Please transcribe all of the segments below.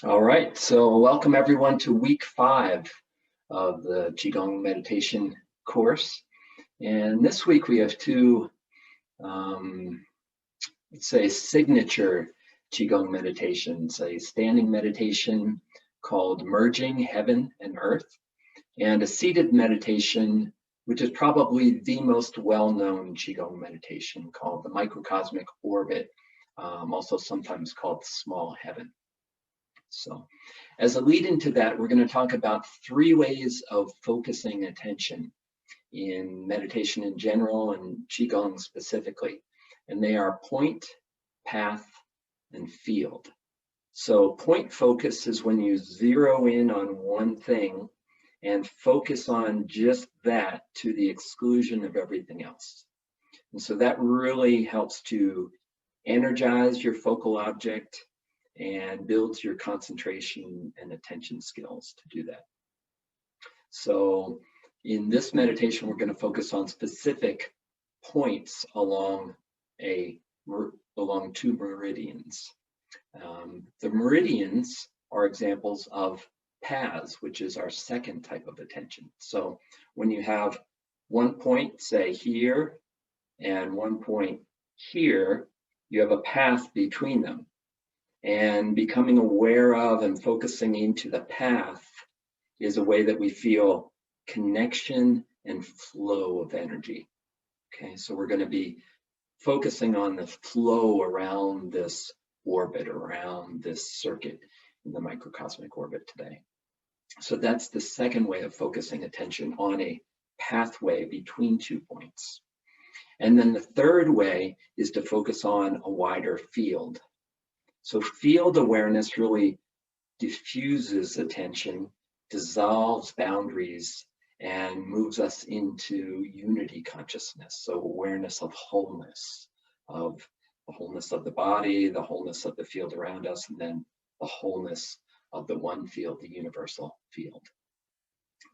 All right, so welcome everyone to week 5 of the Qigong meditation course. And this week we have two, let's say, signature Qigong meditations, a standing meditation called Merging Heaven and Earth, and a seated meditation, which is probably the most well-known Qigong meditation called the Microcosmic Orbit, also sometimes called Small Heaven. So as a lead into that, we're going to talk about 3 ways of focusing attention in meditation in general and Qigong specifically. And they are point, path, and field. So point focus is when you zero in on one thing and focus on just that to the exclusion of everything else. And so that really helps to energize your focal object and builds your concentration and attention skills to do that. So in this meditation, we're going to focus on specific points along 2 meridians. The meridians are examples of paths, which is our second type of attention. So when you have one point, say here, and one point here, you have a path between them. And becoming aware of and focusing into the path is a way that we feel connection and flow of energy. Okay, so we're going to be focusing on the flow around this orbit, around this circuit in the microcosmic orbit today. So that's the second way of focusing attention on a pathway between 2 points. And then the third way is to focus on a wider field. So field awareness really diffuses attention, dissolves boundaries, and moves us into unity consciousness. So awareness of wholeness, of the wholeness of the body, the wholeness of the field around us, and then the wholeness of the one field, the universal field.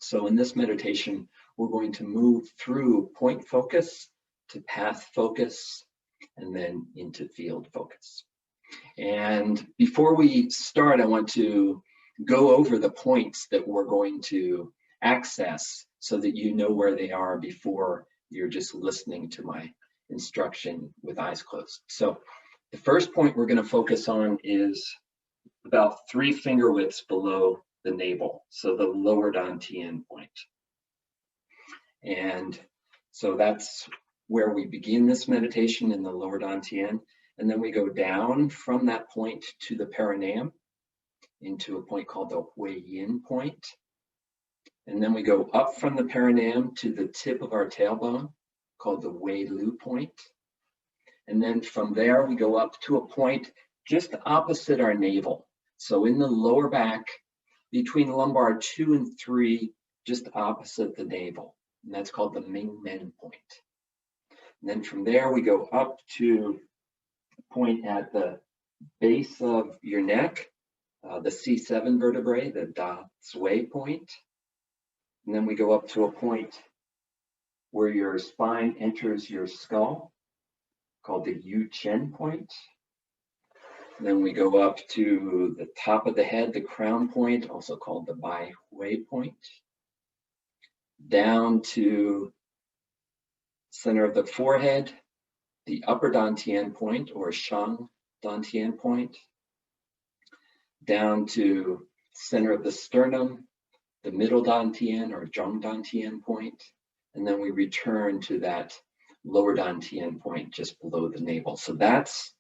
So in this meditation, we're going to move through point focus to path focus, and then into field focus. And before we start, I want to go over the points that we're going to access so that you know where they are before you're just listening to my instruction with eyes closed. So the first point we're going to focus on is about 3 finger widths below the navel, so the lower dantian point. And so that's where we begin this meditation, in the lower dantian. And then we go down from that point to the perineum into a point called the Hui-yin point. And then we go up from the perineum to the tip of our tailbone called the Wei-lu point. And then from there, we go up to a point just opposite our navel. So in the lower back, between lumbar 2 and 3, just opposite the navel. And that's called the Ming-men point. And then from there, we go up to point at the base of your neck, the C7 vertebrae, the Da Zui point. And then we go up to a point where your spine enters your skull, called the Yu Chen point. And then we go up to the top of the head, the crown point, also called the Bai Hui point. Down to center of the forehead, the upper dantian point, or Shang dantian point, down to center of the sternum, the middle dantian or Zhong dantian point, and then we return to that lower dantian point just below the navel. So that's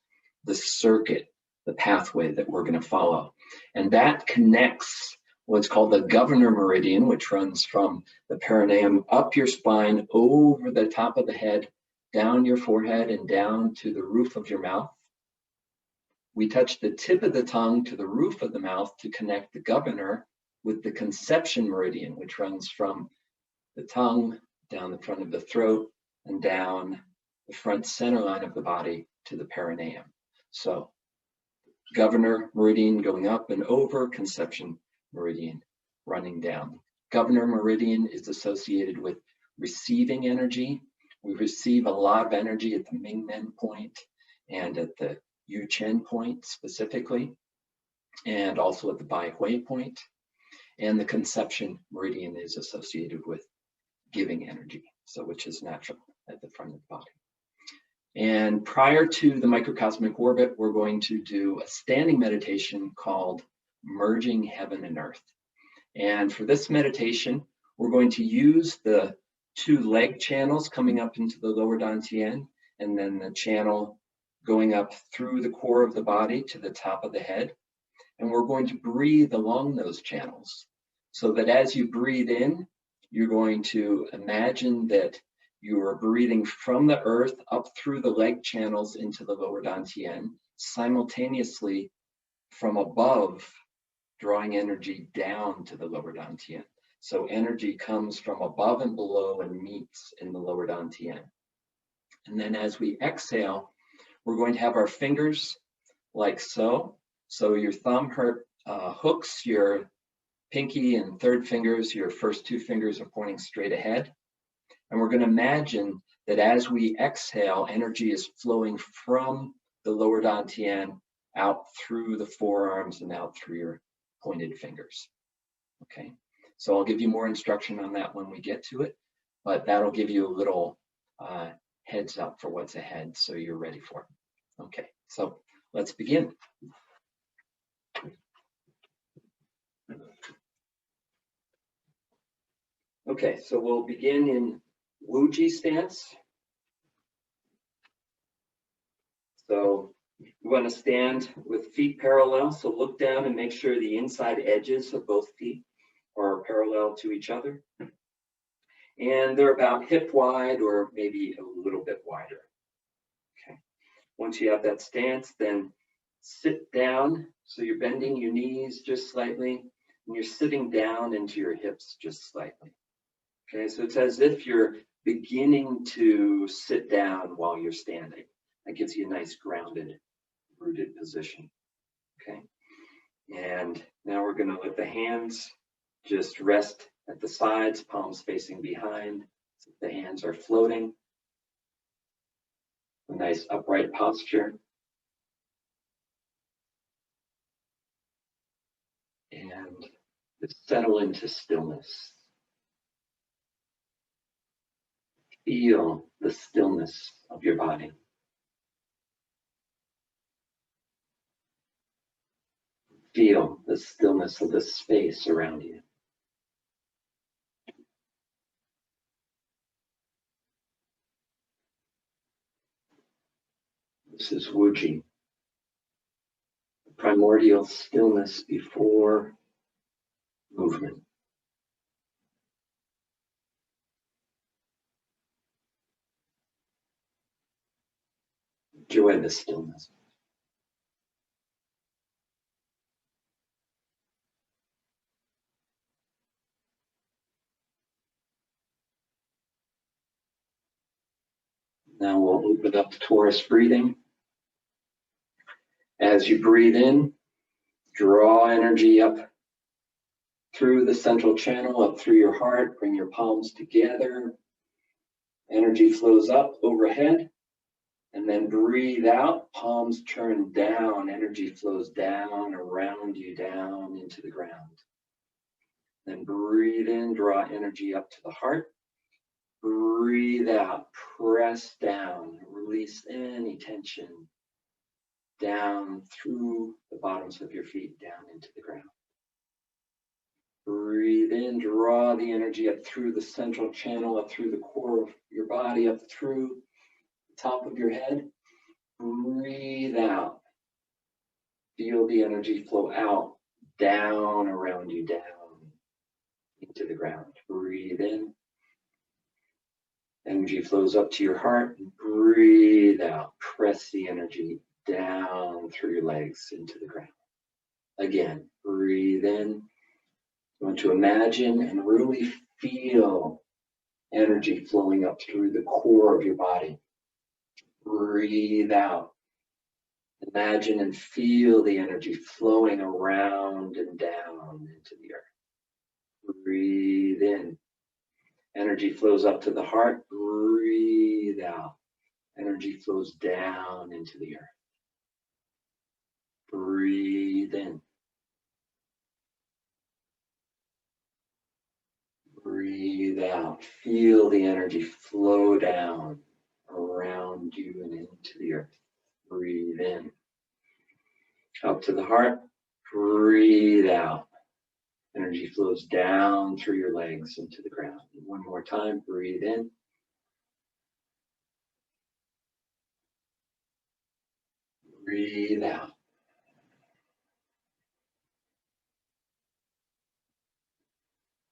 the circuit, the pathway that we're going to follow. And that connects what's called the governor meridian, which runs from the perineum up your spine, over the top of the head, down your forehead, and down to the roof of your mouth. We touch the tip of the tongue to the roof of the mouth to connect the governor with the conception meridian, which runs from the tongue down the front of the throat and down the front center line of the body to the perineum. So governor meridian going up and over, conception meridian running down. Governor meridian is associated with receiving energy. We receive a lot of energy at the Ming-men point and at the Yu Chen point specifically. and also at the Bai Hui point. And the conception meridian is associated with giving energy, so which is natural at the front of the body. And prior to the microcosmic orbit, we're going to do a standing meditation called Merging Heaven and Earth. And for this meditation, we're going to use the two leg channels coming up into the lower dantian, and then the channel going up through the core of the body to the top of the head. And we're going to breathe along those channels, so that as you breathe in, you're going to imagine that you are breathing from the earth up through the leg channels into the lower dantian, simultaneously from above, drawing energy down to the lower dantian. So energy comes from above and below and meets in the lower dantian. And then as we exhale, we're going to have our fingers like so. So your thumb hooks your pinky and third fingers, your first two fingers are pointing straight ahead. And we're going to imagine that as we exhale, energy is flowing from the lower dantian out through the forearms and out through your pointed fingers. Okay, so I'll give you more instruction on that when we get to it, but that'll give you a little heads up for what's ahead so you're ready for it. Okay, so let's begin. Okay, so we'll begin in Wuji stance. So you want to stand with feet parallel, so look down and make sure the inside edges of both feet are parallel to each other. And they're about hip wide or maybe a little bit wider. Okay, once you have that stance, then sit down. So you're bending your knees just slightly, and you're sitting down into your hips just slightly. Okay, so it's as if you're beginning to sit down while you're standing. That gives you a nice grounded, rooted position. Okay, and now we're going to let the hands just rest at the sides, palms facing behind. So the hands are floating. A nice upright posture. And just settle into stillness. Feel the stillness of your body. Feel the stillness of the space around you. This is Wuji, the primordial stillness before movement. Enjoy the stillness. Now we'll open up Torus breathing. As you breathe in, draw energy up through the central channel, up through your heart. Bring your palms together. Energy flows up overhead. And then breathe out, palms turn down, energy flows down around you, down into the ground. Then breathe in, draw energy up to the heart. Breathe out, press down, release any tension down through the bottoms of your feet, down into the ground. Breathe in, draw the energy up through the central channel, up through the core of your body, up through the top of your head. Breathe out. Feel the energy flow out, down around you, down into the ground. Breathe in. Energy flows up to your heart. Breathe out. Press the energy down through your legs into the ground. Again, breathe in. You want to imagine and really feel energy flowing up through the core of your body. Breathe out. Imagine and feel the energy flowing around and down into the earth. Breathe in. Energy flows up to the heart. Breathe out. Energy flows down into the earth. Breathe in. breathe out. Feel the energy flow down around you and into the earth. Breathe in. Up to the heart. Breathe out. Energy flows down through your legs into the ground. One more time. Breathe in. Breathe out.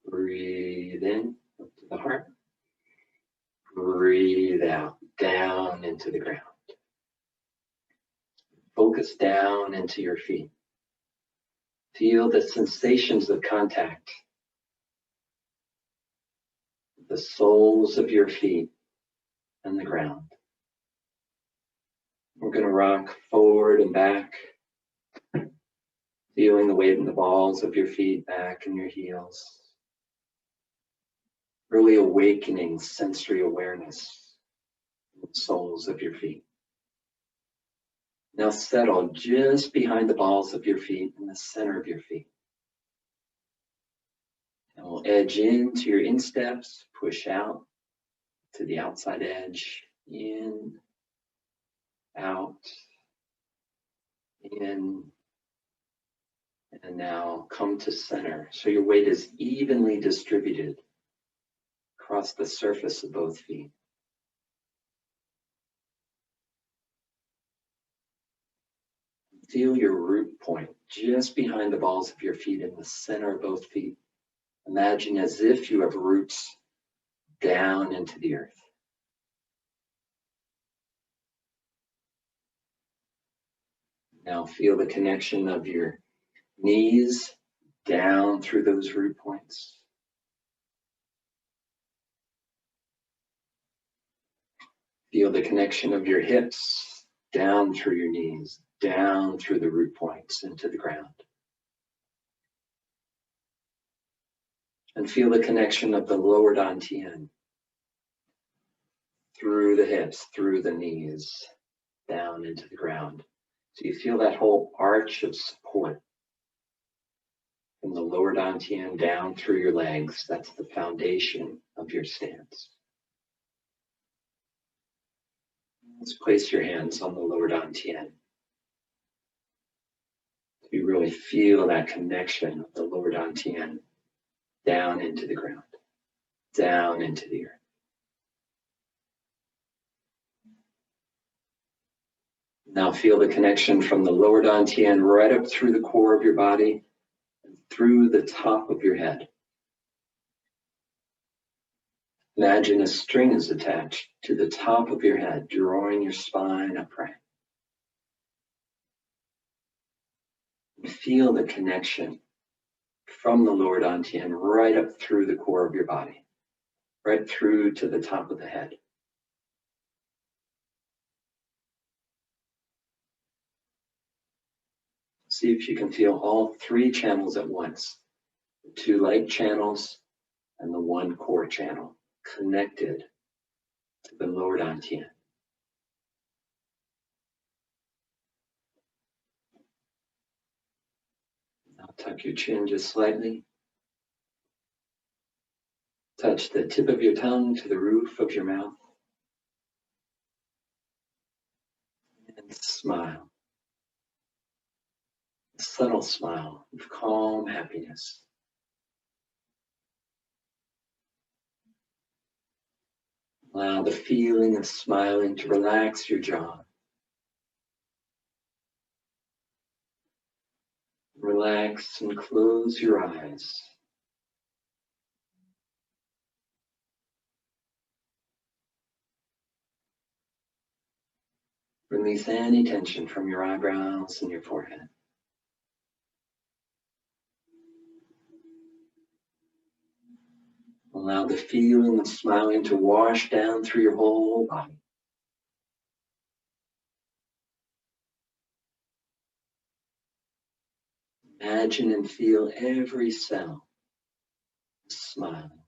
Breathe in up to the heart. Breathe out, down into the ground. Focus down into your feet. Feel the sensations of contact. The soles of your feet and the ground. We're going to rock forward and back. Feeling the weight in the balls of your feet, back and your heels. Really awakening sensory awareness in the soles of your feet. Now settle just behind the balls of your feet in the center of your feet. And we'll edge into your insteps, push out to the outside edge, in, out, in, and now come to center. So your weight is evenly distributed across the surface of both feet. Feel your root point just behind the balls of your feet in the center of both feet. Imagine as if you have roots down into the earth. Now feel the connection of your knees down through those root points. Feel the connection of your hips down through your knees, down through the root points into the ground. And feel the connection of the lower dantian through the hips, through the knees, down into the ground. So you feel that whole arch of support from the lower dantian down through your legs. That's the foundation of your stance. Let's place your hands on the lower dantian. You really feel that connection of the lower dantian down into the ground, down into the earth. Now feel the connection from the lower dantian right up through the core of your body and through the top of your head. Imagine a string is attached to the top of your head, drawing your spine upright. And feel the connection from the lower dantian right up through the core of your body, right through to the top of the head. See if you can feel all three channels at once, the two leg channels and the one core channel connected to the lower dantian. Now tuck your chin just slightly. Touch the tip of your tongue to the roof of your mouth. And smile. A subtle smile of calm happiness. Allow the feeling of smiling to relax your jaw. Relax and close your eyes. Release any tension from your eyebrows and your forehead. Allow the feeling of smiling to wash down through your whole body. Imagine and feel every cell smiling,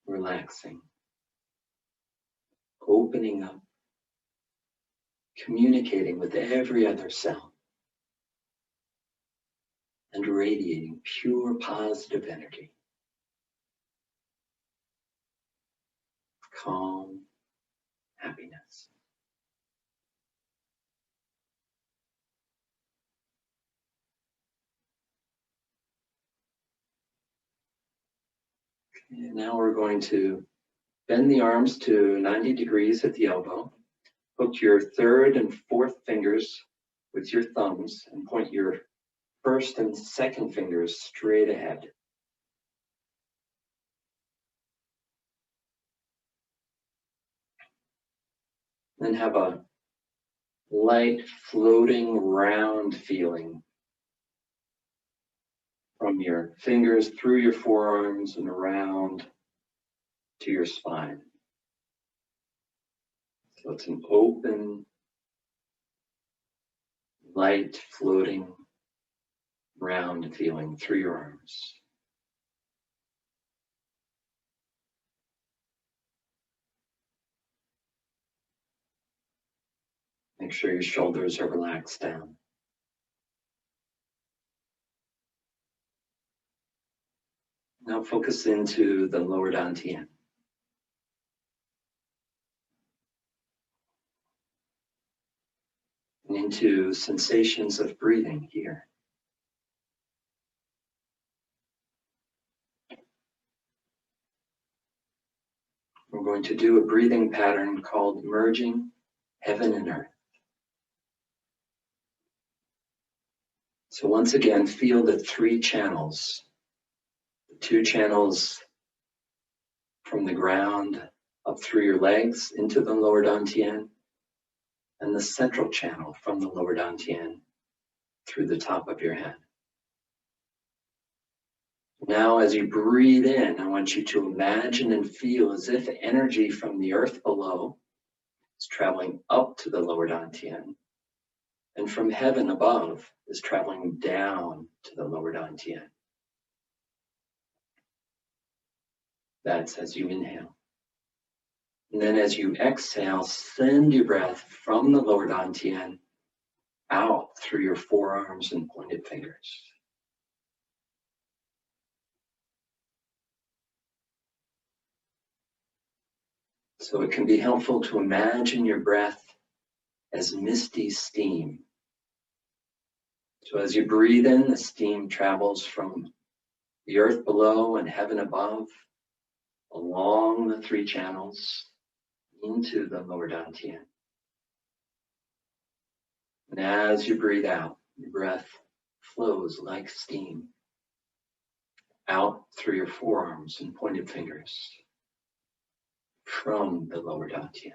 relaxing, opening up, communicating with every other cell, and radiating pure positive energy. calm happiness. And now we're going to bend the arms to 90 degrees at the elbow. Hook your third and fourth fingers with your thumbs and point your first and second fingers straight ahead. Then have a light floating round feeling from your fingers through your forearms and around to your spine. So it's an open, light floating round feeling through your arms. Make sure your shoulders are relaxed down. Now focus into the lower dantian. And into sensations of breathing here. We're going to do a breathing pattern called merging heaven and earth. So once again, feel the three channels. The two channels from the ground up through your legs into the lower dantian, and the central channel from the lower dantian through the top of your head. Now, as you breathe in, I want you to imagine and feel as if energy from the earth below is traveling up to the lower dantian, and from heaven above is traveling down to the lower dantian. That's as you inhale. And then as you exhale, send your breath from the lower dantian out through your forearms and pointed fingers. So it can be helpful to imagine your breath as misty steam. So as you breathe in, the steam travels from the earth below and heaven above, along the three channels, into the lower dantian. And as you breathe out, your breath flows like steam out through your forearms and pointed fingers from the lower dantian.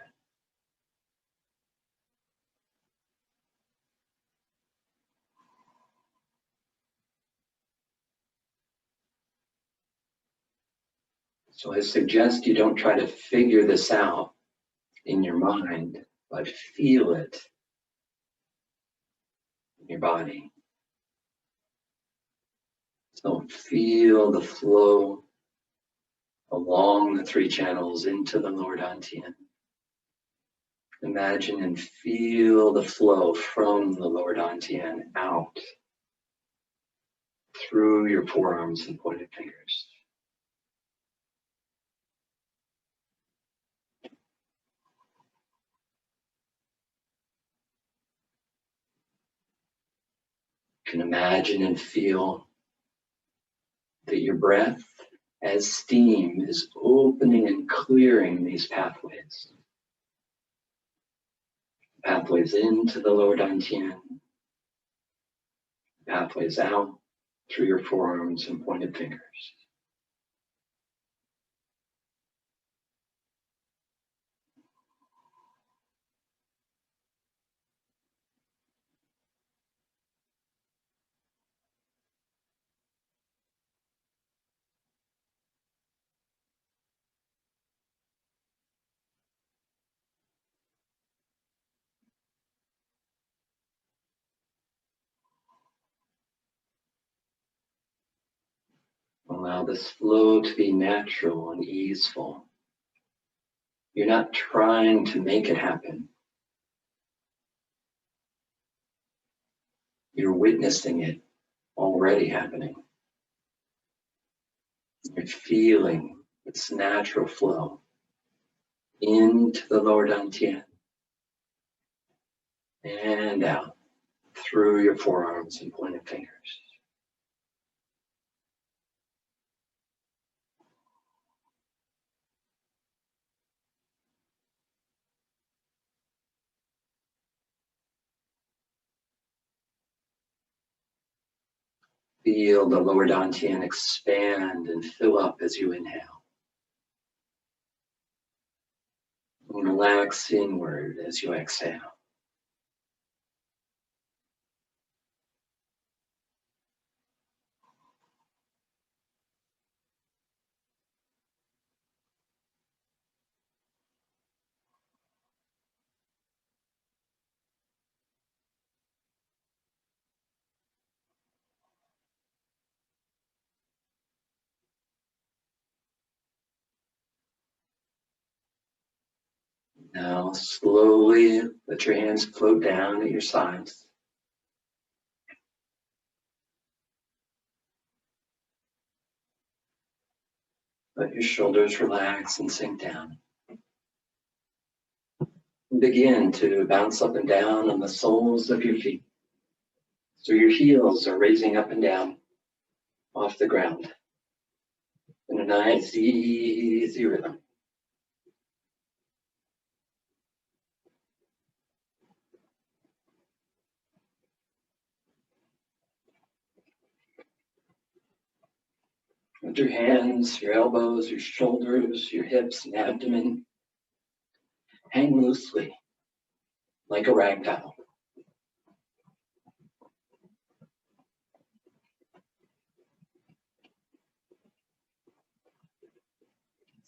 So I suggest you don't try to figure this out in your mind, but feel it in your body. So feel the flow along the three channels into the lower dantian. Imagine and feel the flow from the lower dantian out through your forearms and pointed fingers. You can imagine and feel that your breath as steam is opening and clearing these pathways. Pathways into the lower dantian, pathways out through your forearms and pointed fingers. Allow this flow to be natural and easeful. You're not trying to make it happen. You're witnessing it already happening. You're feeling its natural flow. into the lower dantian and out through your forearms and pointed fingers. Feel the lower dantian expand and fill up as you inhale. And relax inward as you exhale. Now slowly let your hands float down at your sides. Let your shoulders relax and sink down. Begin to bounce up and down on the soles of your feet. So your heels are raising up and down off the ground in a nice, easy rhythm. With your hands, your elbows, your shoulders, your hips and abdomen hang loosely like a rag doll.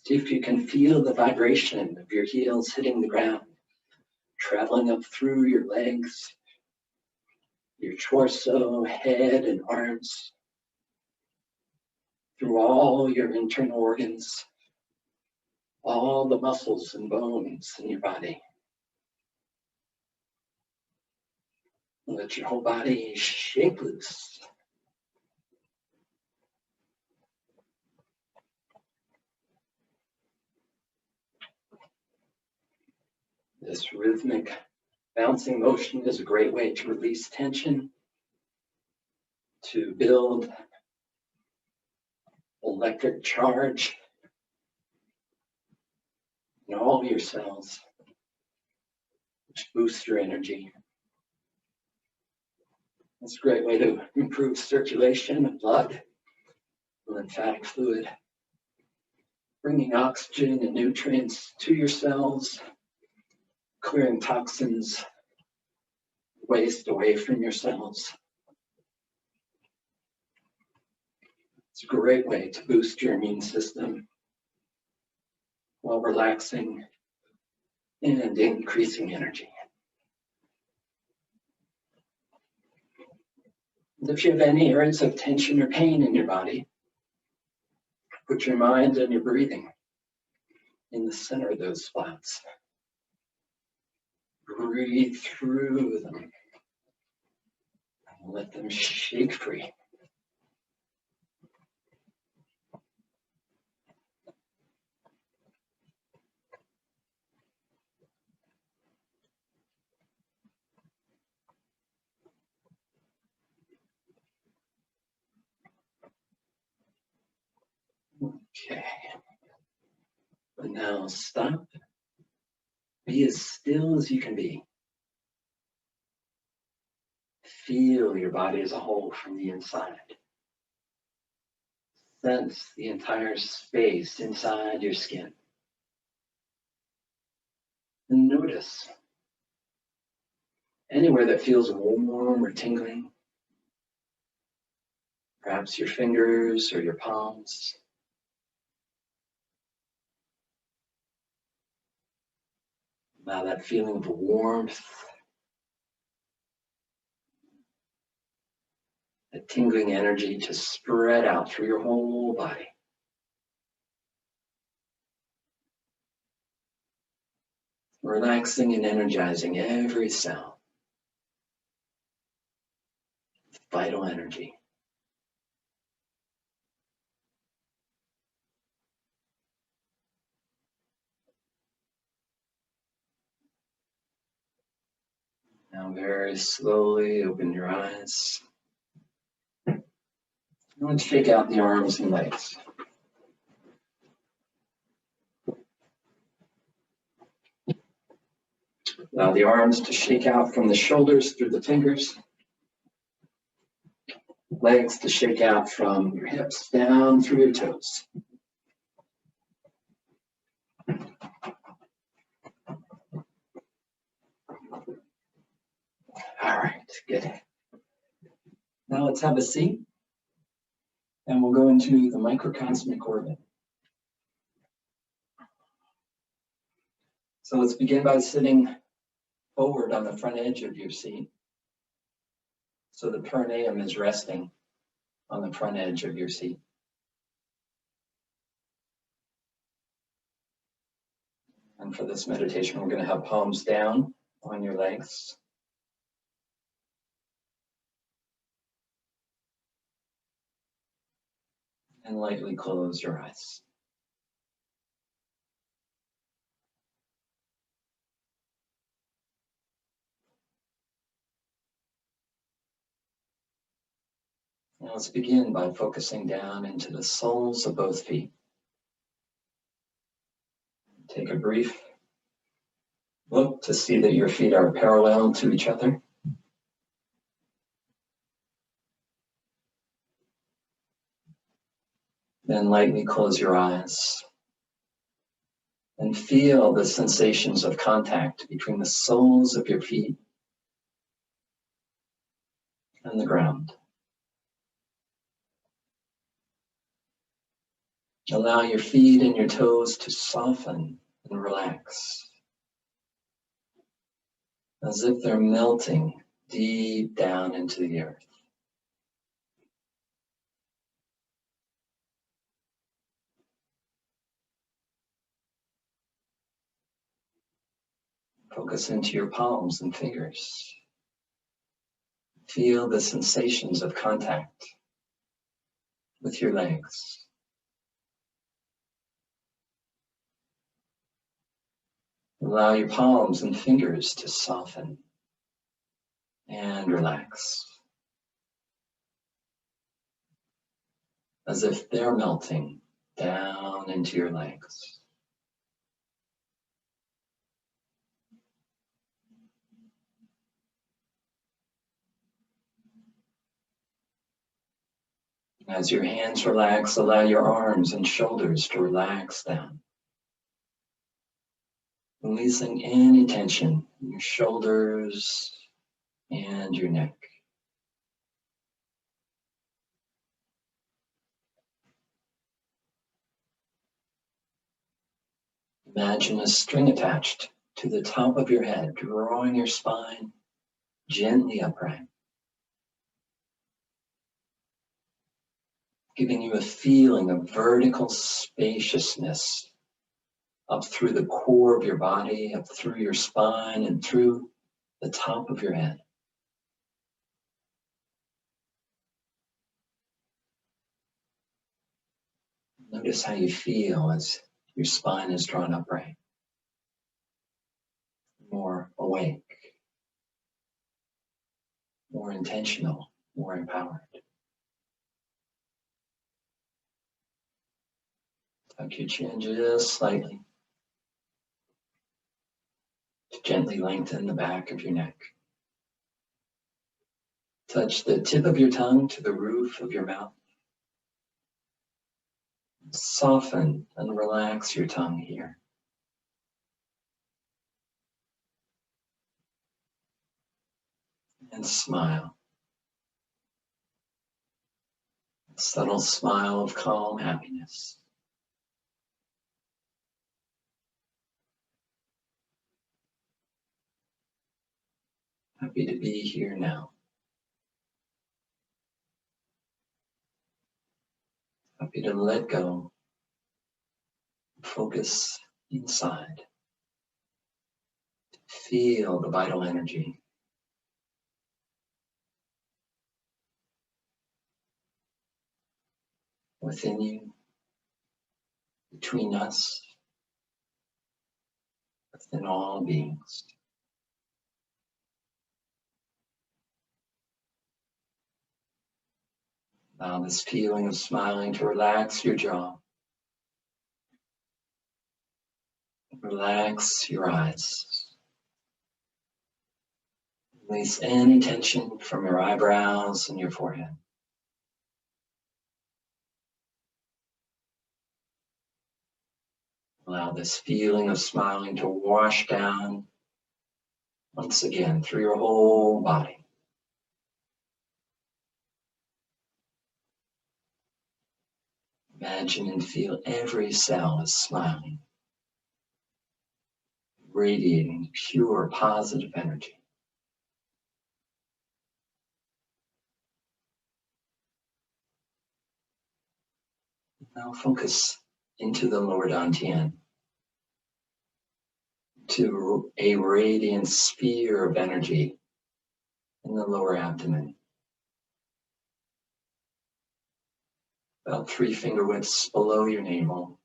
See if you can feel the vibration of your heels hitting the ground, traveling up through your legs, your torso, head, and arms, through all your internal organs, all the muscles and bones in your body. Let your whole body shake loose. This rhythmic bouncing motion is a great way to release tension, to build electric charge in all your cells, which boosts your energy. It's a great way to improve circulation of blood, lymphatic fluid, bringing oxygen and nutrients to your cells, clearing toxins, waste away from your cells. It's a great way to boost your immune system while relaxing and increasing energy. If you have any areas of tension or pain in your body, put your mind and your breathing in the center of those spots. Breathe through them and let them shake free. Okay. And now stop. Be as still as you can be. Feel your body as a whole from the inside. Sense the entire space inside your skin. And notice anywhere that feels warm or tingling. Perhaps your fingers or your palms. Allow that feeling of warmth, the tingling energy to spread out through your whole body. Relaxing and energizing every cell. Vital energy. Now very slowly open your eyes. Let's shake out the arms and legs. Allow the arms to shake out from the shoulders through the fingers. Legs to shake out from your hips down through your toes. All right, good. Now let's have a seat, and we'll go into the microcosmic orbit. So let's begin by sitting forward on the front edge of your seat. So the perineum is resting on the front edge of your seat. And for this meditation, we're going to have palms down on your legs. And lightly close your eyes. Now let's begin by focusing down into the soles of both feet. Take a brief look to see that your feet are parallel to each other. Then lightly close your eyes and feel the sensations of contact between the soles of your feet and the ground. Allow your feet and your toes to soften and relax, as if they're melting deep down into the earth. Focus into your palms and fingers. Feel the sensations of contact with your legs. Allow your palms and fingers to soften and relax, as if they're melting down into your legs. As your hands relax, allow your arms and shoulders to relax down, releasing any tension in your shoulders and your neck. Imagine a string attached to the top of your head, drawing your spine gently upright, giving you a feeling of vertical spaciousness up through the core of your body, up through your spine, and through the top of your head. Notice how you feel as your spine is drawn upright, more awake, more intentional, more empowered. Tuck your chin just slightly to gently lengthen the back of your neck. Touch the tip of your tongue to the roof of your mouth. Soften and relax your tongue here. And smile. A subtle smile of calm happiness. Happy to be here now. Happy to let go. Focus inside. Feel the vital energy. Within you, between us, within all beings. Allow this feeling of smiling to relax your jaw. Relax your eyes. Release any tension from your eyebrows and your forehead. Allow this feeling of smiling to wash down once again through your whole body. Imagine and feel every cell is smiling, radiating pure positive energy. Now focus into the lower dantian, to a radiant sphere of energy in the lower abdomen. About 3 finger widths below your navel,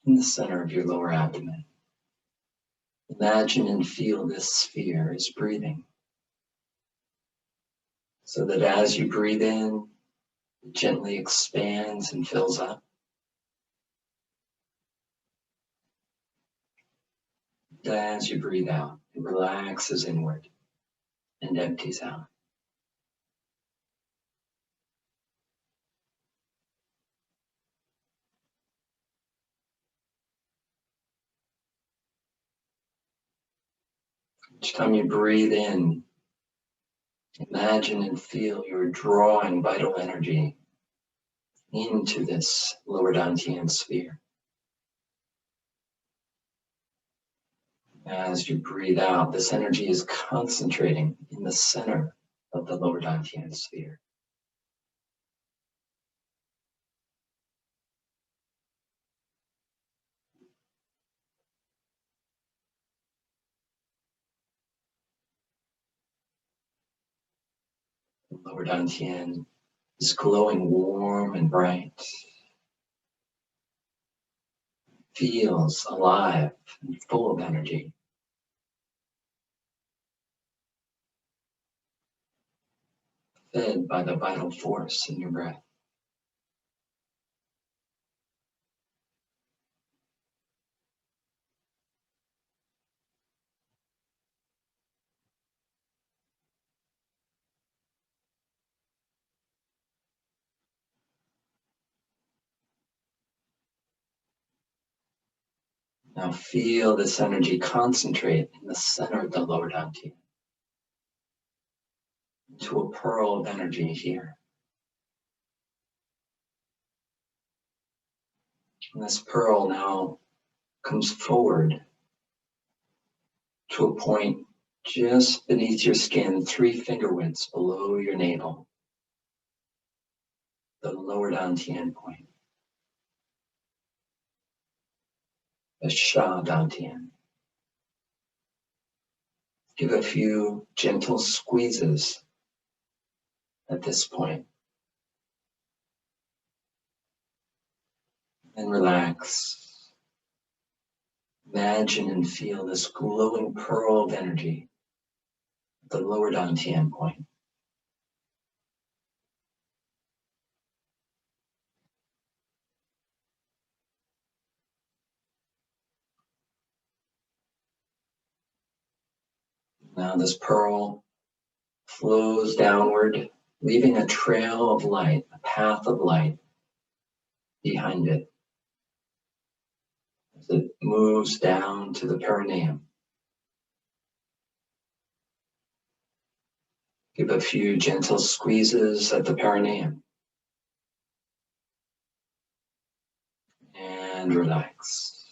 in the center of your lower abdomen. Imagine and feel this sphere is breathing, so that as you breathe in, it gently expands and fills up. And as you breathe out, it relaxes inward and empties out. Each time you breathe in, imagine and feel you're drawing vital energy into this lower dantian sphere. As you breathe out, this energy is concentrating in the center of the lower dantian sphere. The lower dantian is glowing warm and bright. Feels alive and full of energy. Fed by the vital force in your breath. Now feel this energy concentrate in the center of the lower dantian, into a pearl of energy here. And this pearl now comes forward to a point just beneath your skin, 3 finger widths below your navel, the lower dantian point, the Sha dantian. Give a few gentle squeezes at this point. And relax. Imagine and feel this glowing pearl of energy at the lower dantian point. Now this pearl flows downward, leaving a trail of light, a path of light behind it as it moves down to the perineum. Give a few gentle squeezes at the perineum. And relax.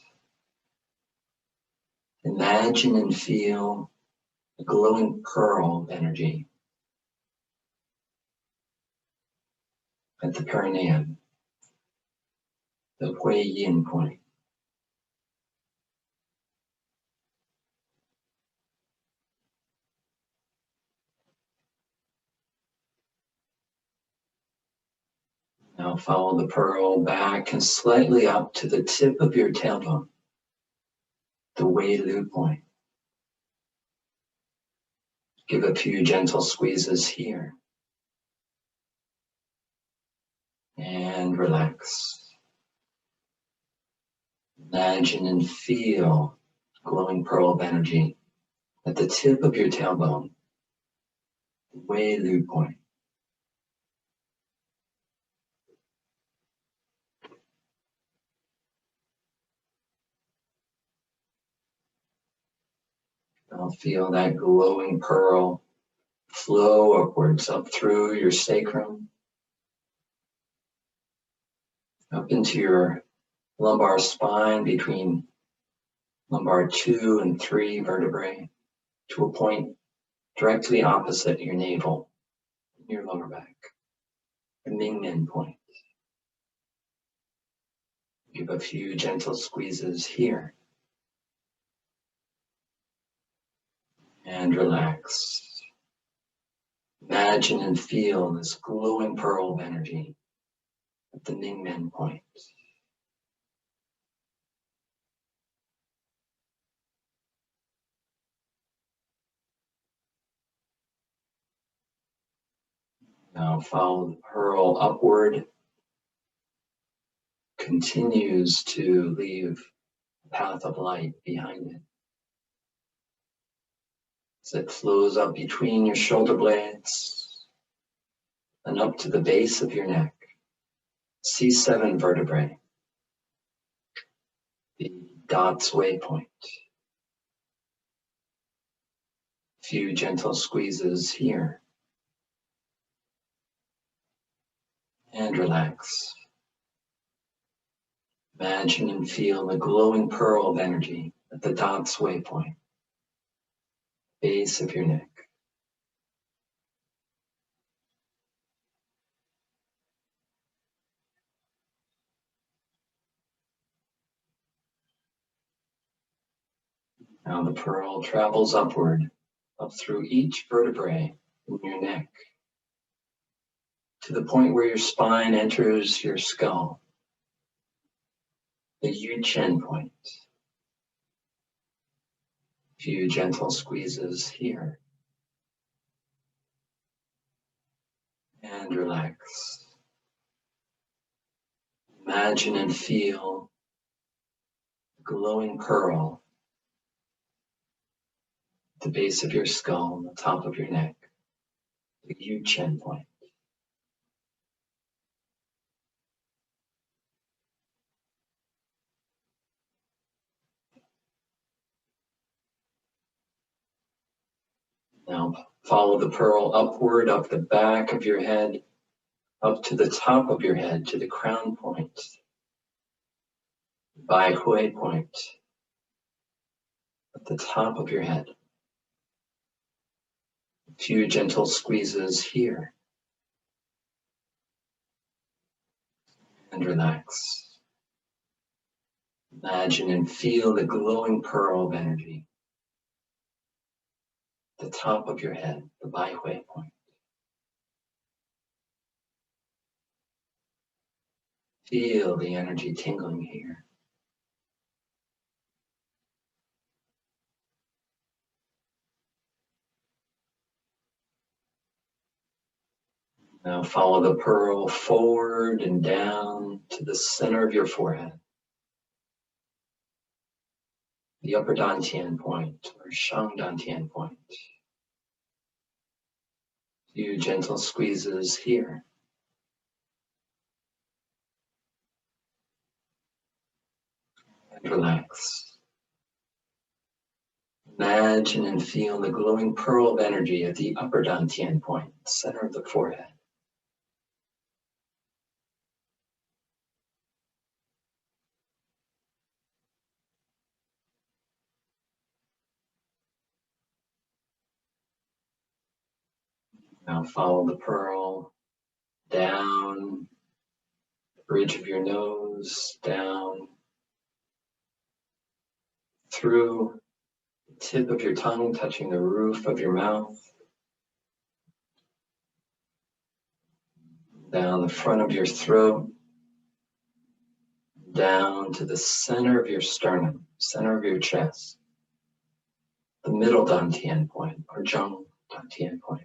Imagine and feel a glowing pearl of energy at the perineum, the Hui Yin point. Now follow the pearl back and slightly up to the tip of your tailbone, the Wei Lu point. Give a few gentle squeezes here. And relax. Imagine and feel glowing pearl of energy at the tip of your tailbone, the Wei point. Now feel that glowing pearl flow upwards, up through your sacrum, up into your lumbar spine between lumbar 2 and 3 vertebrae to a point directly opposite your navel, your lower back, the Mingmen point. Give a few gentle squeezes here. And relax. Imagine and feel this glowing pearl of energy at the Mingmen point. Now follow the pearl upward. Continues to leave a path of light behind it. As it flows up between your shoulder blades and up to the base of your neck. C7 vertebrae, the dot's waypoint. A few gentle squeezes here. And relax. Imagine and feel the glowing pearl of energy at the dot's waypoint, base of your neck. Now the pearl travels upward, up through each vertebrae in your neck, to the point where your spine enters your skull, the Yu-Chen point. A few gentle squeezes here. And relax. Imagine and feel the glowing pearl at the base of your skull, on the top of your neck, the Yu-Chen point. Now follow the pearl upward, up the back of your head, up to the top of your head, to the crown point, Bai Hui point, at the top of your head. A few gentle squeezes here. And relax. Imagine and feel the glowing pearl of energy at the top of your head, the Bai Hui point. Feel the energy tingling here. Now follow the pearl forward and down to the center of your forehead, the upper dantian point or shang dantian point. A few gentle squeezes here. And relax. Imagine and feel the glowing pearl of energy at the upper dantian point, center of the forehead. Now follow the pearl down the bridge of your nose, down through the tip of your tongue, touching the roof of your mouth, down the front of your throat, down to the center of your sternum, center of your chest, the middle dantian point or zheng dantian point.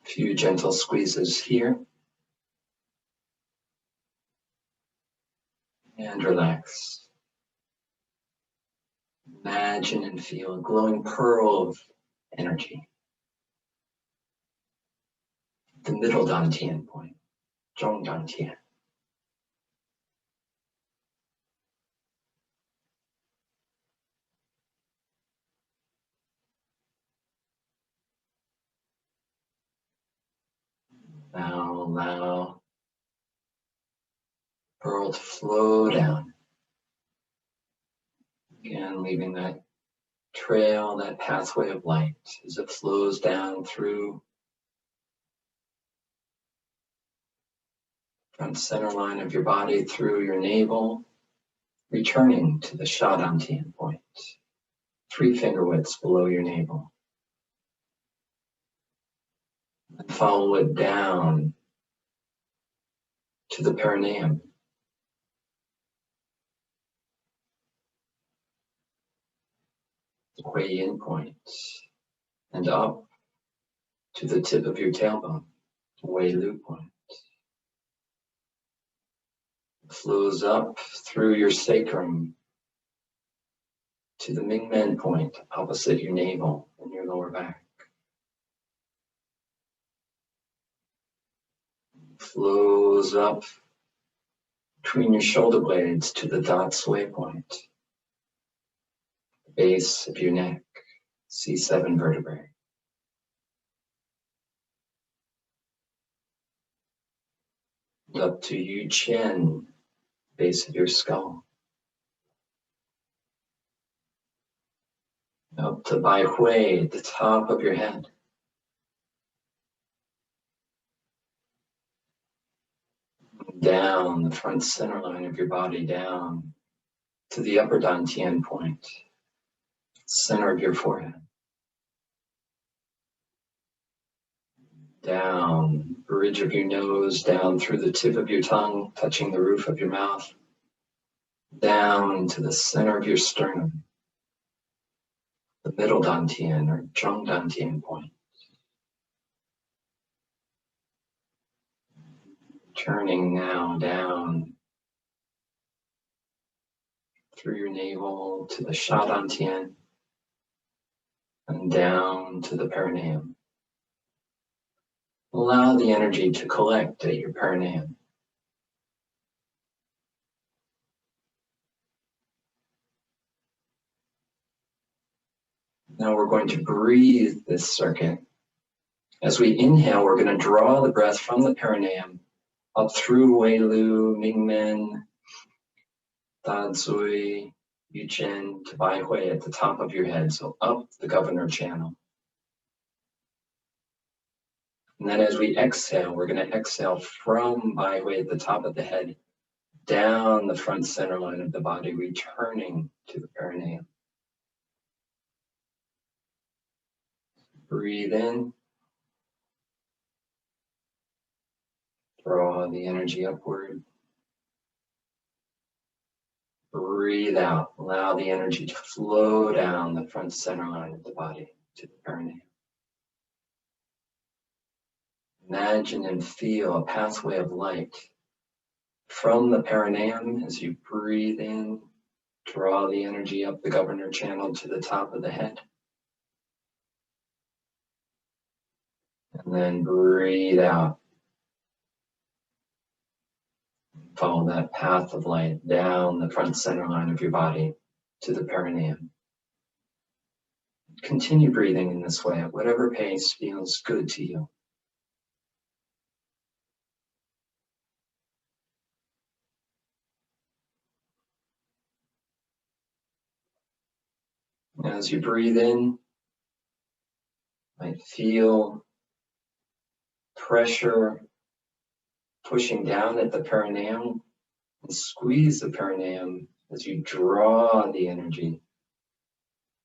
Few gentle squeezes here. And relax. Imagine and feel a glowing pearl of energy. The middle dantian point, zhong dantian. Now allow pearl to flow down. Again, leaving that trail, that pathway of light as it flows down through front center line of your body, through your navel, returning to the Shadantian point, 3 finger widths below your navel. And follow it down to the perineum. The Hui Yin point, and up to the tip of your tailbone, Wei Lu point. It flows up through your sacrum to the Ming Men point, opposite your navel and your lower back. Flows up between your shoulder blades to the Da Sui point, the base of your neck, C7 vertebrae. Up to Yu Qian, base of your skull. Up to Bai Hui, the top of your head. Down the front center line of your body, down to the upper dantian point, center of your forehead. Down, bridge of your nose, down through the tip of your tongue, touching the roof of your mouth. Down to the center of your sternum, the middle dantian or zhong dantian point. Turning now down through your navel to the Sha dantian and down to the perineum. Allow the energy to collect at your perineum. Now we're going to breathe this circuit. As we inhale, we're going to draw the breath from the perineum up through Wei Lu, Ming Men, Da Zui, Yu Chen to Bai Hui at the top of your head, so up the governor channel. And then as we exhale, we're going to exhale from Bai Hui at the top of the head, down the front center line of the body, returning to the perineum. Breathe in. Draw the energy upward. Breathe out. Allow the energy to flow down the front center line of the body to the perineum. Imagine and feel a pathway of light from the perineum as you breathe in. Draw the energy up the governor channel to the top of the head. And then breathe out. Follow that path of light down the front center line of your body to the perineum. Continue breathing in this way at whatever pace feels good to you. As you breathe in, you might feel pressure pushing down at the perineum, and squeeze the perineum as you draw the energy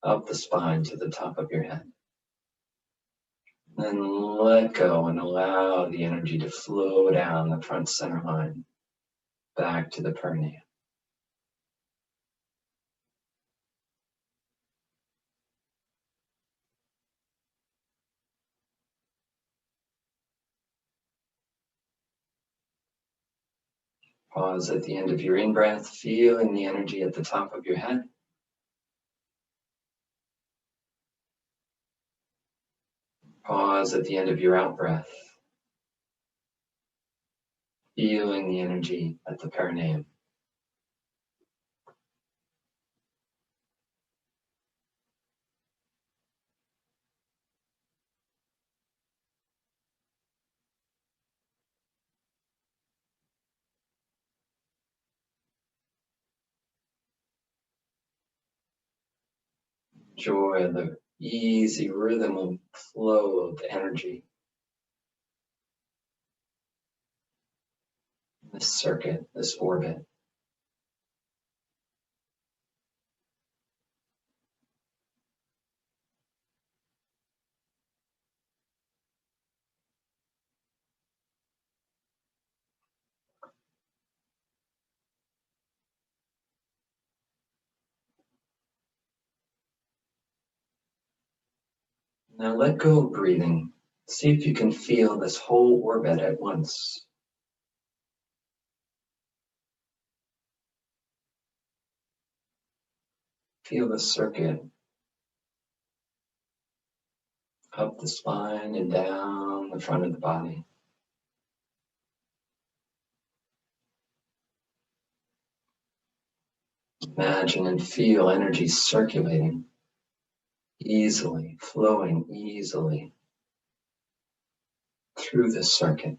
up the spine to the top of your head. Then let go and allow the energy to flow down the front center line back to the perineum. Pause at the end of your in-breath, feeling the energy at the top of your head. Pause at the end of your out-breath, feeling the energy at the perineum. Enjoy the easy rhythm and flow of energy in this circuit, this orbit. Now let go of breathing. See if you can feel this whole orbit at once. Feel the circuit up the spine and down the front of the body. Imagine and feel energy circulating easily, flowing easily through the circuit.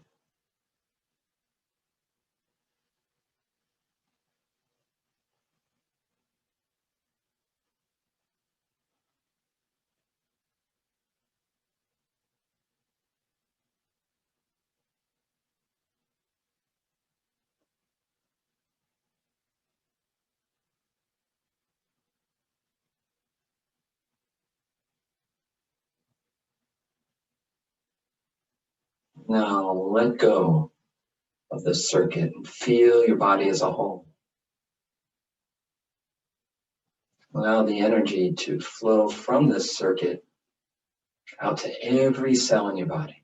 Now let go of the circuit and feel your body as a whole. Allow the energy to flow from this circuit out to every cell in your body.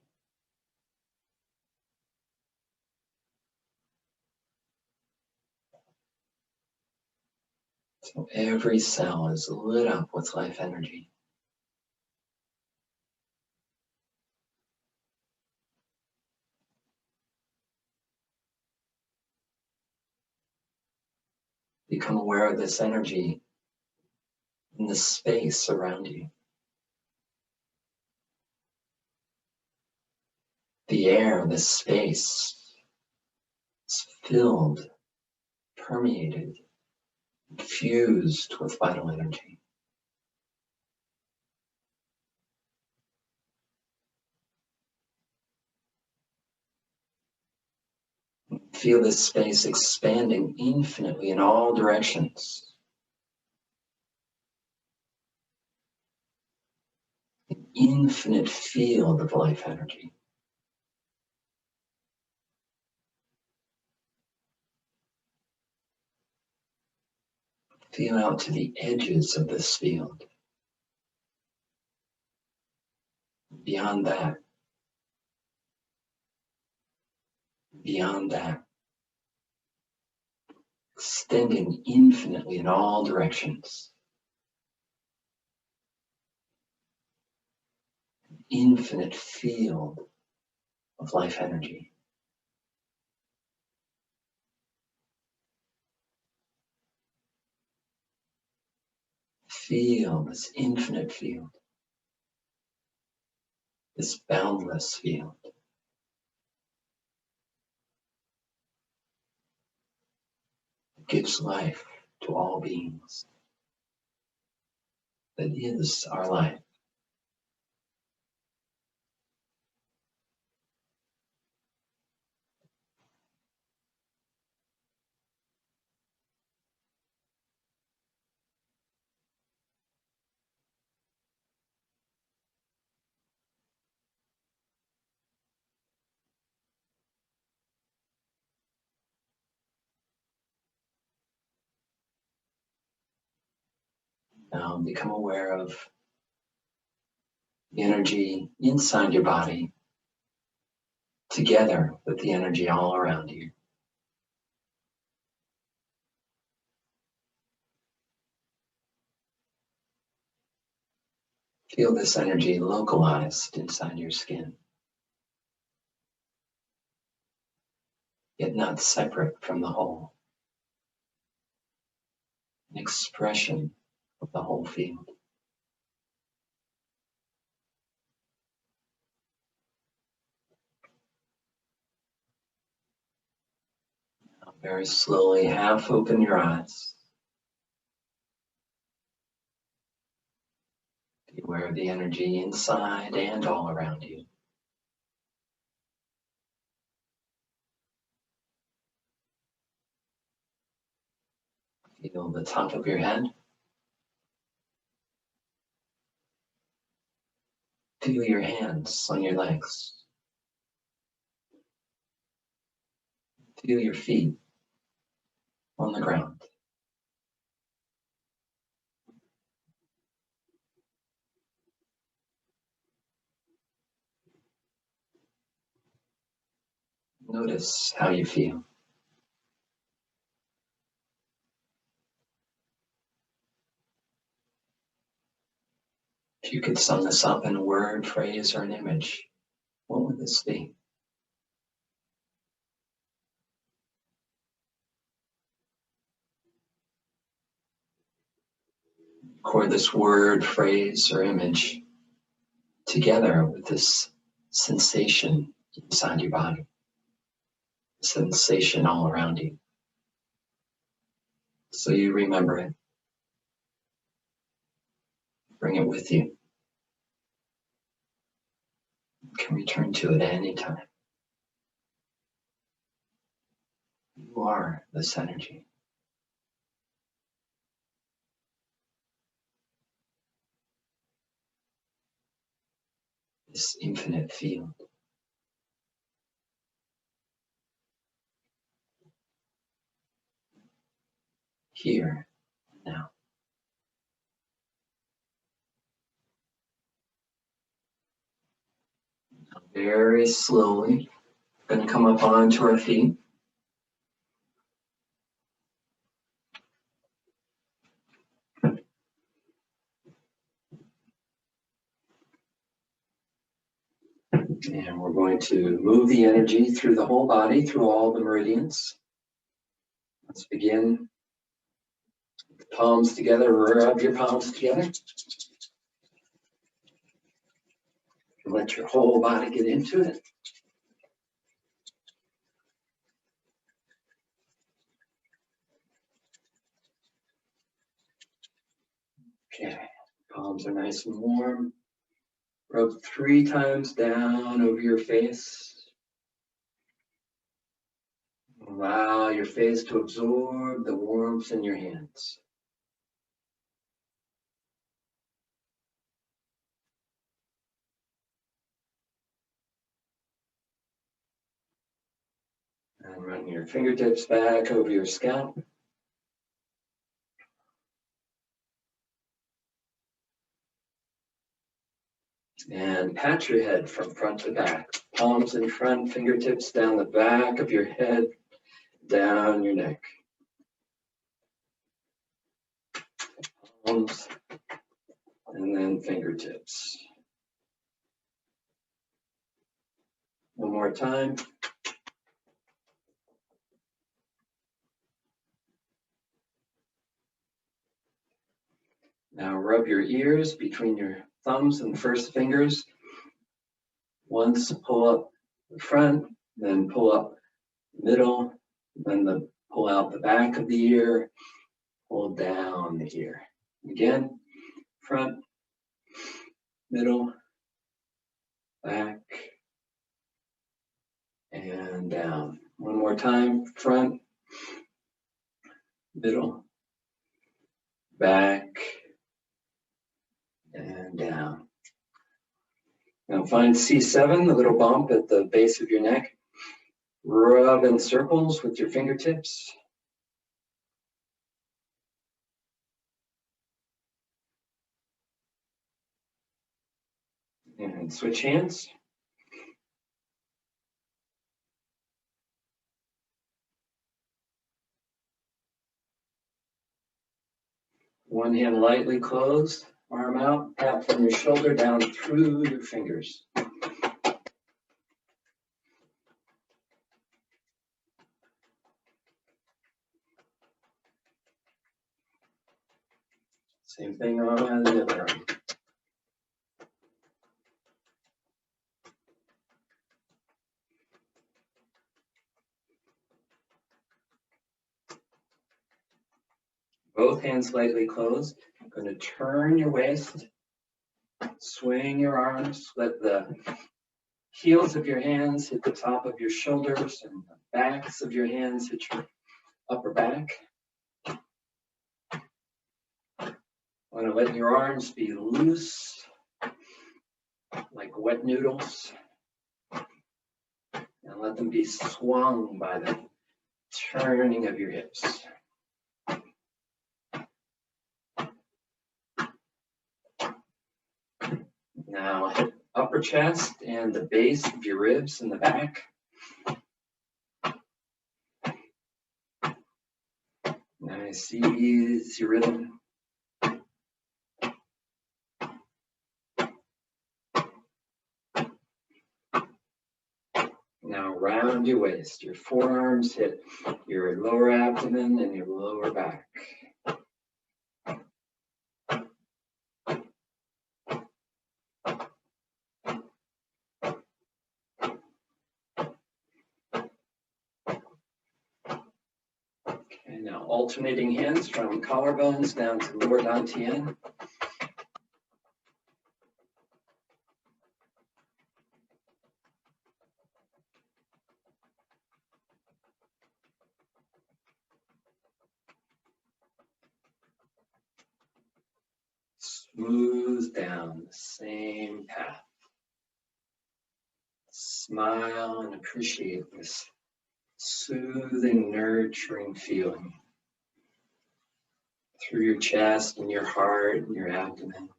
So every cell is lit up with life energy. Become aware of this energy in the space around you. The air, the space is filled, permeated, infused with vital energy. Feel this space expanding infinitely in all directions. An infinite field of life energy. Feel out to the edges of this field. Beyond that. Beyond that. Extending infinitely in all directions. Infinite field of life energy. Feel this infinite field, this boundless field. It gives life to all beings. That is our life. Now become aware of the energy inside your body together with the energy all around you. Feel this energy localized inside your skin, yet not separate from the whole. An expression of the whole field. Now very slowly, half open your eyes. Be aware of the energy inside and all around you. Feel the top of your head. Feel your hands on your legs. Feel your feet on the ground. Notice how you feel. If you could sum this up in a word, phrase, or an image, what would this be? Record this word, phrase, or image together with this sensation inside your body, sensation all around you. So you remember it. Bring it with you. You can return to it at any time. You are this energy. This infinite field. Here, now. Now very slowly, we're going to come up onto our feet. And we're going to move the energy through the whole body, through all the meridians. Let's begin. Palms together, rub your palms together. Let your whole body get into it. Okay, palms are nice and warm. Rub 3 times down over your face. Allow your face to absorb the warmth in your hands. And run your fingertips back over your scalp. And pat your head from front to back. Palms in front, fingertips down the back of your head, down your neck. Palms, and then fingertips. One more time. Now rub your ears between your thumbs and first fingers. Once pull up the front, then pull up the middle, then pull out the back of the ear, pull down the ear. Again, front, middle, back, and down. One more time, front, middle, back, and down. Now find C7, the little bump at the base of your neck. Rub in circles with your fingertips. And switch hands. One hand lightly closed, Arm out, pat from your shoulder down through your fingers. Same thing on the other arm. Both hands slightly closed. I'm going to turn your waist, swing your arms, let the heels of your hands hit the top of your shoulders and the backs of your hands hit your upper back. I want to let your arms be loose, like wet noodles, and let them be swung by the turning of your hips. Now hit upper chest and the base of your ribs in the back. Nice, easy rhythm. Now round your waist. Your forearms hit your lower abdomen and your lower back. Okay, now alternating hands from collarbones down to lower dantian. Smooth down the same path. Smile and appreciate this soothing, nurturing feeling through your chest and your heart and your abdomen.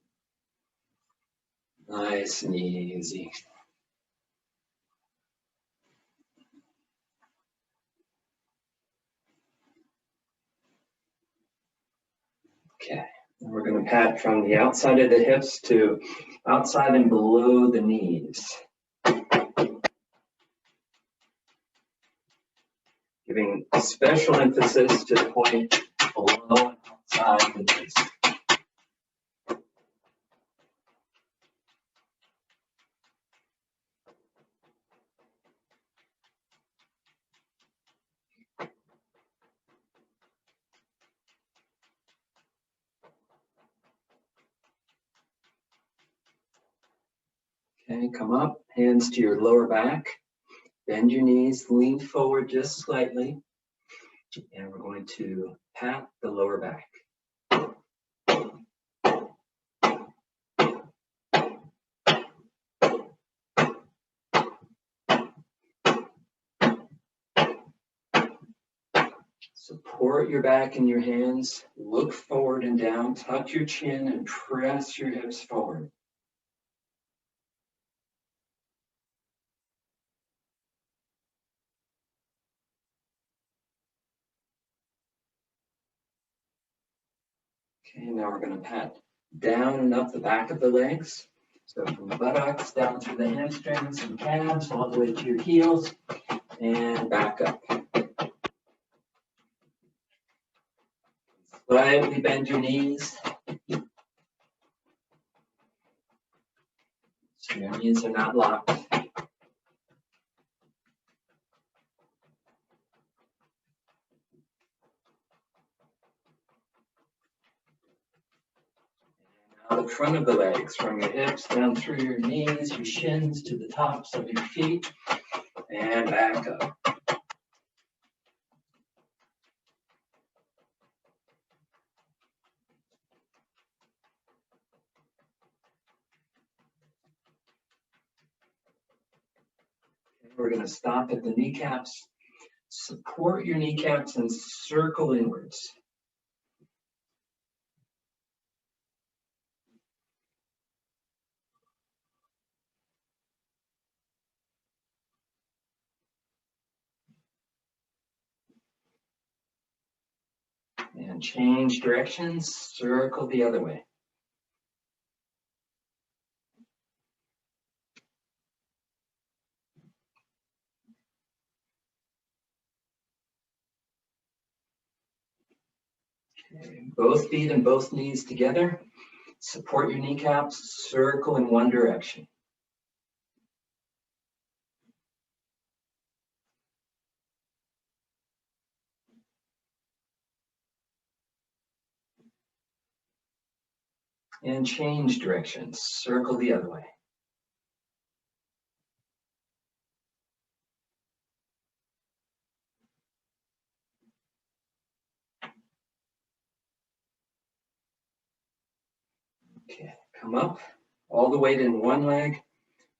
Nice and easy. Okay, and we're going to pat from the outside of the hips to outside and below the knees. Giving special emphasis to the point below and outside the knees. Okay, come up, hands to your lower back. Bend your knees, lean forward just slightly. And we're going to pat the lower back. Support your back in your hands, look forward and down, tuck your chin and press your hips forward. Okay, now we're going to pat down and up the back of the legs. So from the buttocks down through the hamstrings and calves, all the way to your heels, and back up. Slightly bend your knees. So your knees are not locked. Now the front of the legs, from your hips down through your knees, your shins to the tops of your feet, and back up. We're going to stop at the kneecaps. Support your kneecaps and circle inwards. And change directions, circle the other way. Both feet and both knees together. Support your kneecaps, circle in one direction. And change direction, circle the other way. Okay, come up, all the weight in one leg.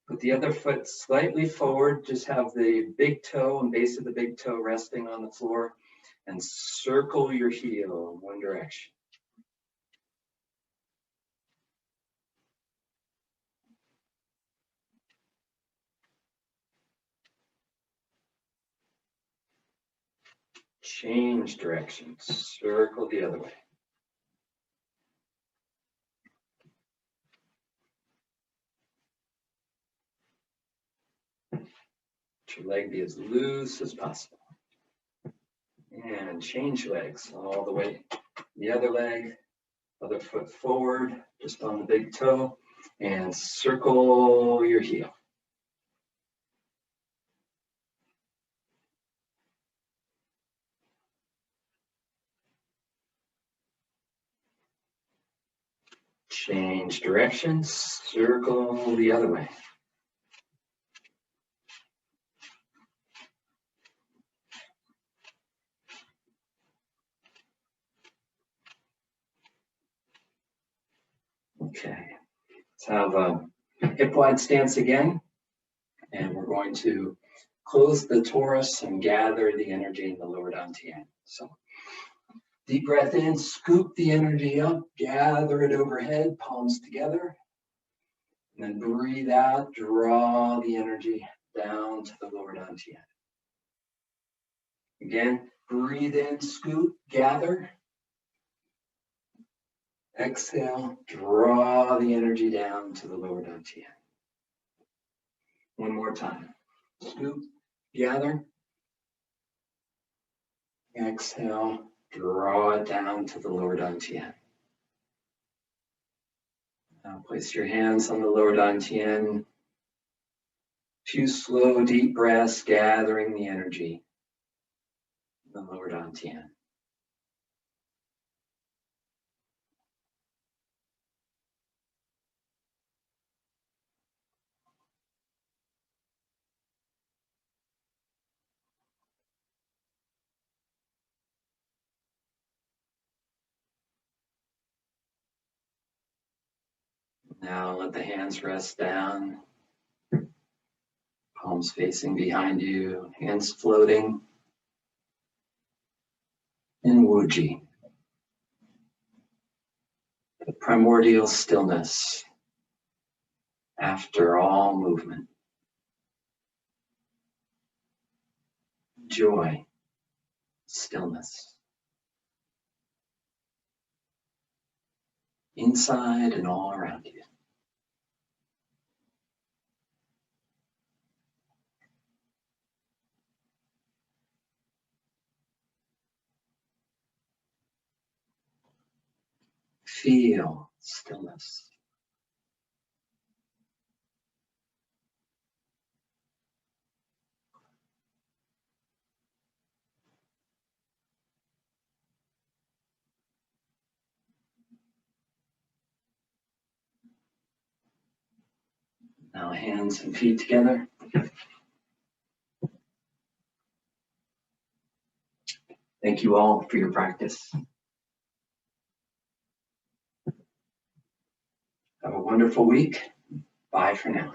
Put the other foot slightly forward, just have the big toe and base of the big toe resting on the floor, and circle your heel in one direction. Change direction, circle the other way. Let your leg be as loose as possible. And change legs all the way. The other leg, other foot forward, just on the big toe, and circle your heel. Change direction, circle the other way. Okay, let's have a hip wide stance again. And we're going to close the torus and gather the energy in the lower dantian. So deep breath in, scoop the energy up, gather it overhead, palms together. And then breathe out, draw the energy down to the lower dantian. Again, breathe in, scoop, gather. Exhale, draw the energy down to the lower dantian. One more time. Scoop, gather. Exhale, draw it down to the lower dantian. Now place your hands on the lower dantian. A few slow, deep breaths, gathering the energy in the lower dantian. Now let the hands rest down, palms facing behind you, hands floating in Wuji, the primordial stillness after all movement. Joy, stillness, inside and all around you. Feel stillness. Now hands and feet together. Thank you all for your practice. Have a wonderful week. Bye for now.